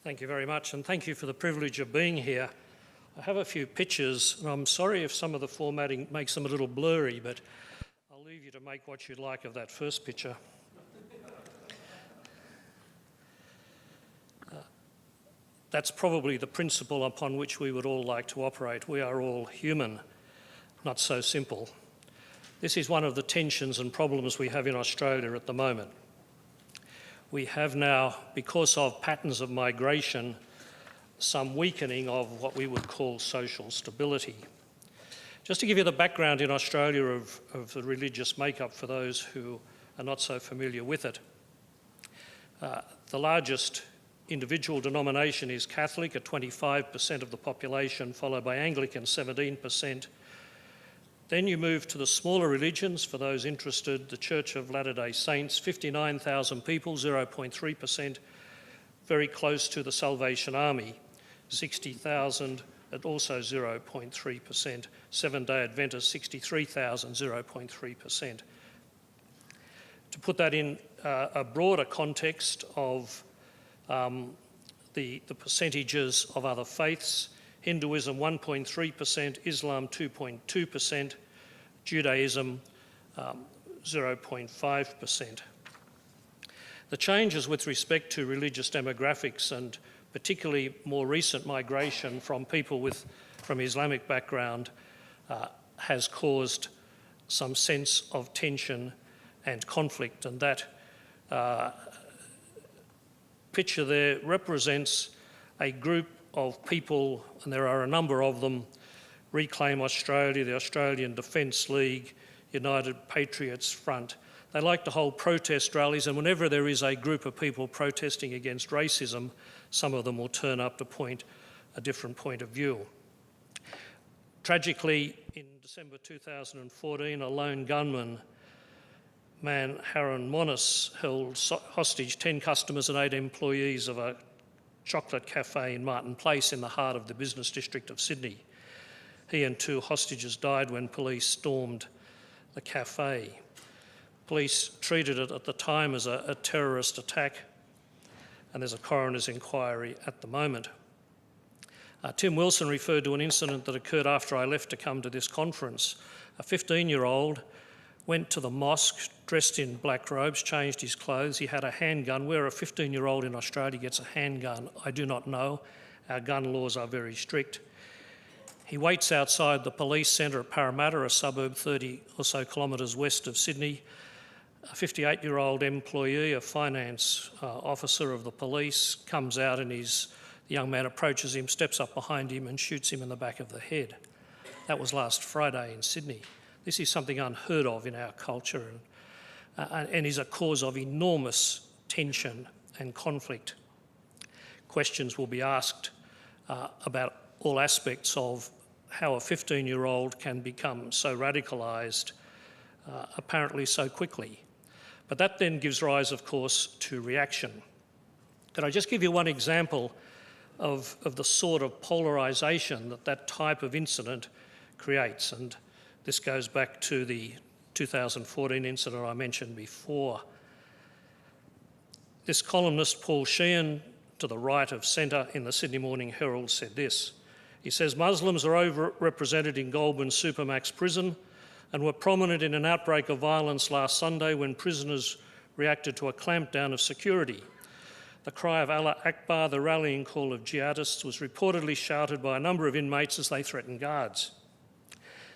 Thank you very much, and thank you for the privilege of being here. I have a few pictures, and I'm sorry if some of the formatting makes them a little blurry, but I'll leave you to make what you'd like of that first picture. That's probably the principle upon which we would all like to operate. We are all human, not so simple. This is one of the tensions and problems we have in Australia at the moment. We have now, because of patterns of migration, some weakening of what we would call social stability. Just to give you the background in Australia of the religious makeup for those who are not so familiar with it, the largest individual denomination is Catholic at 25% of the population, followed by Anglican 17%. Then you move to the smaller religions, for those interested, the Church of Latter-day Saints, 59,000 people, 0.3%, very close to the Salvation Army, 60,000 at also 0.3%, Seventh-day Adventists, 63,000, 0.3%. To put that in a broader context of the percentages of other faiths, Hinduism 1.3%, Islam 2.2%, Judaism 0.5%. The changes with respect to religious demographics and particularly more recent migration from people from Islamic background has caused some sense of tension and conflict, and that picture there represents a group of people, and there are a number of them: Reclaim Australia, the Australian Defence League, United Patriots Front. They like to hold protest rallies, and whenever there is a group of people protesting against racism, some of them will turn up to point a different point of view. Tragically, in December 2014, a lone gunman, man Haron Monis, held hostage 10 customers and 8 employees of a chocolate cafe in Martin Place in the heart of the business district of Sydney. He and 2 hostages died when police stormed the cafe. Police treated it at the time as a terrorist attack, and there's a coroner's inquiry at the moment. Tim Wilson referred to an incident that occurred after I left to come to this conference. A 15-year-old went to the mosque dressed in black robes, changed his clothes. He had a handgun. Where a 15-year-old in Australia gets a handgun, I do not know. Our gun laws are very strict. He waits outside the police centre at Parramatta, a suburb 30 or so kilometres west of Sydney. A 58-year-old employee, a finance officer of the police, comes out, and the young man approaches him, steps up behind him and shoots him in the back of the head. That was last Friday in Sydney. This is something unheard of in our culture and is a cause of enormous tension and conflict. Questions will be asked about all aspects of how a 15-year-old can become so radicalised, apparently so quickly. But that then gives rise, of course, to reaction. Can I just give you one example of the sort of polarisation that type of incident creates? And this goes back to the 2014 incident I mentioned before. This columnist, Paul Sheehan, to the right of centre in the Sydney Morning Herald, said this. He says, Muslims are overrepresented in Goulburn Supermax prison and were prominent in an outbreak of violence last Sunday when prisoners reacted to a clampdown of security. The cry of Allah Akbar, the rallying call of jihadists, was reportedly shouted by a number of inmates as they threatened guards.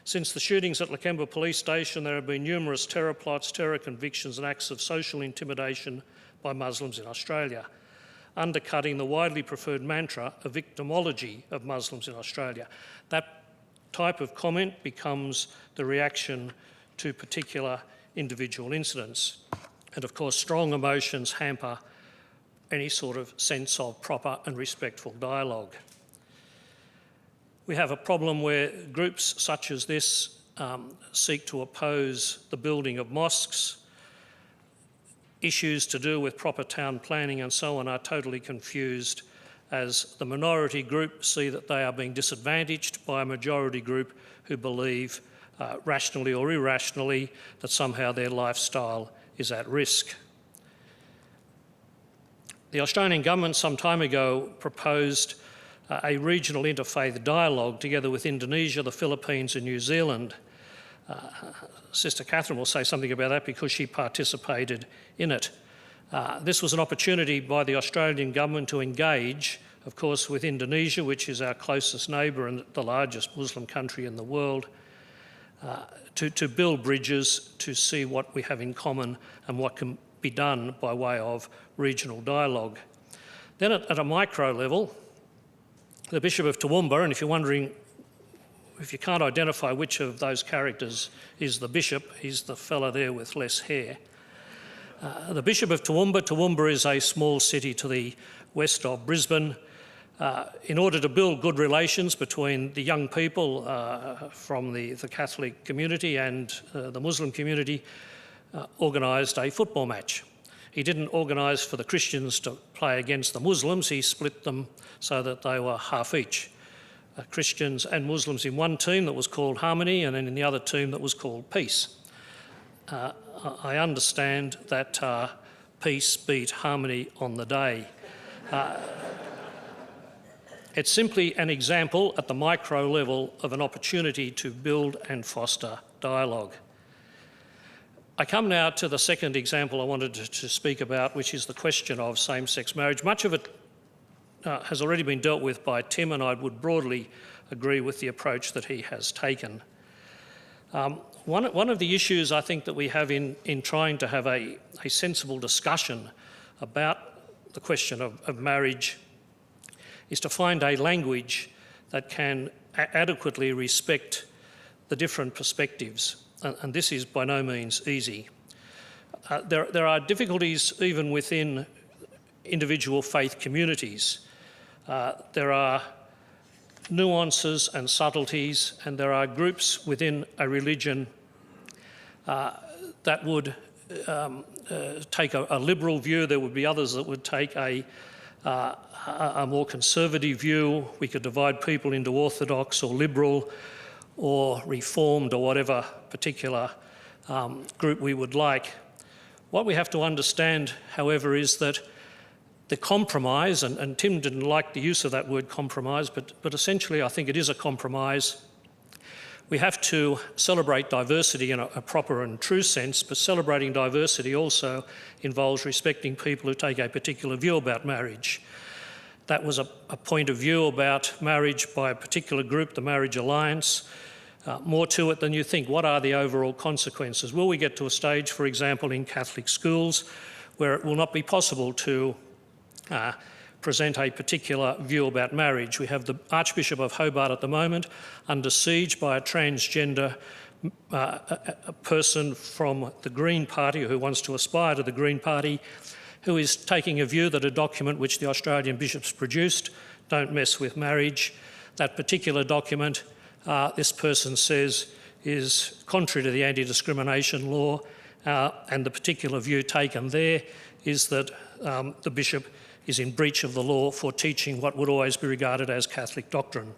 Since the shootings at Lakemba Police Station, there have been numerous terror plots, terror convictions and acts of social intimidation by Muslims in Australia, undercutting the widely preferred mantra of victimology of Muslims in Australia. That type of comment becomes the reaction to particular individual incidents. And of course, strong emotions hamper any sort of sense of proper and respectful dialogue. We have a problem where groups such as this seek to oppose the building of mosques. Issues to do with proper town planning and so on are totally confused, as the minority group see that they are being disadvantaged by a majority group who believe, rationally or irrationally, that somehow their lifestyle is at risk. The Australian government some time ago proposed a regional interfaith dialogue together with Indonesia, the Philippines and New Zealand. Sister Catherine will say something about that because she participated in it. This was an opportunity by the Australian government to engage, of course, with Indonesia, which is our closest neighbour and the largest Muslim country in the world, to build bridges, to see what we have in common and what can be done by way of regional dialogue. Then at a micro level, the Bishop of Toowoomba, and if you're wondering, if you can't identify which of those characters is the bishop, he's the fella there with less hair. The Bishop of Toowoomba. Toowoomba is a small city to the west of Brisbane. In order to build good relations between the young people from the Catholic community and the Muslim community, organised a football match. He didn't organise for the Christians to play against the Muslims, he split them so that they were half each. Christians and Muslims in one team that was called Harmony, and then in the other team that was called Peace. I understand that peace beat harmony on the day. It's simply an example at the micro level of an opportunity to build and foster dialogue. I come now to the second example I wanted to speak about, which is the question of same-sex marriage. Much of it has already been dealt with by Tim, and I would broadly agree with the approach that he has taken. One of the issues I think that we have in trying to have a sensible discussion about the question of marriage is to find a language that can adequately respect the different perspectives, and this is by no means easy. There are difficulties even within individual faith communities. There are nuances and subtleties, and there are groups within a religion that would take a liberal view. There would be others that would take a more conservative view. We could divide people into orthodox or liberal or reformed or whatever particular group we would like. What we have to understand, however, is that the compromise, and Tim didn't like the use of that word compromise, but essentially I think it is a compromise. We have to celebrate diversity in a proper and true sense, but celebrating diversity also involves respecting people who take a particular view about marriage. That was a point of view about marriage by a particular group, the Marriage Alliance. More to it than you think. What are the overall consequences? Will we get to a stage, for example, in Catholic schools where it will not be possible to present a particular view about marriage? We have the Archbishop of Hobart at the moment under siege by a transgender a person from the Green Party who wants to aspire to the Green Party, who is taking a view that a document which the Australian bishops produced, Don't Mess with Marriage, that particular document, this person says, is contrary to the anti-discrimination law, and the particular view taken there is that the bishop is in breach of the law for teaching what would always be regarded as Catholic doctrine.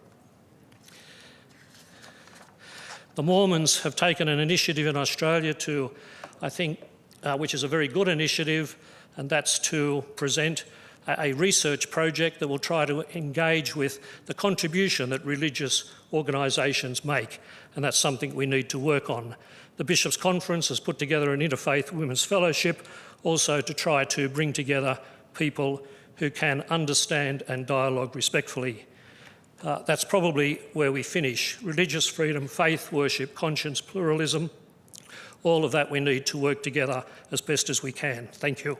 The Mormons have taken an initiative in Australia to, I think, which is a very good initiative, and that's to present a research project that will try to engage with the contribution that religious organisations make, and that's something we need to work on. The Bishops' Conference has put together an Interfaith Women's Fellowship also to try to bring together people who can understand and dialogue respectfully. That's probably where we finish. Religious freedom, faith, worship, conscience, pluralism, all of that we need to work together as best as we can. Thank you.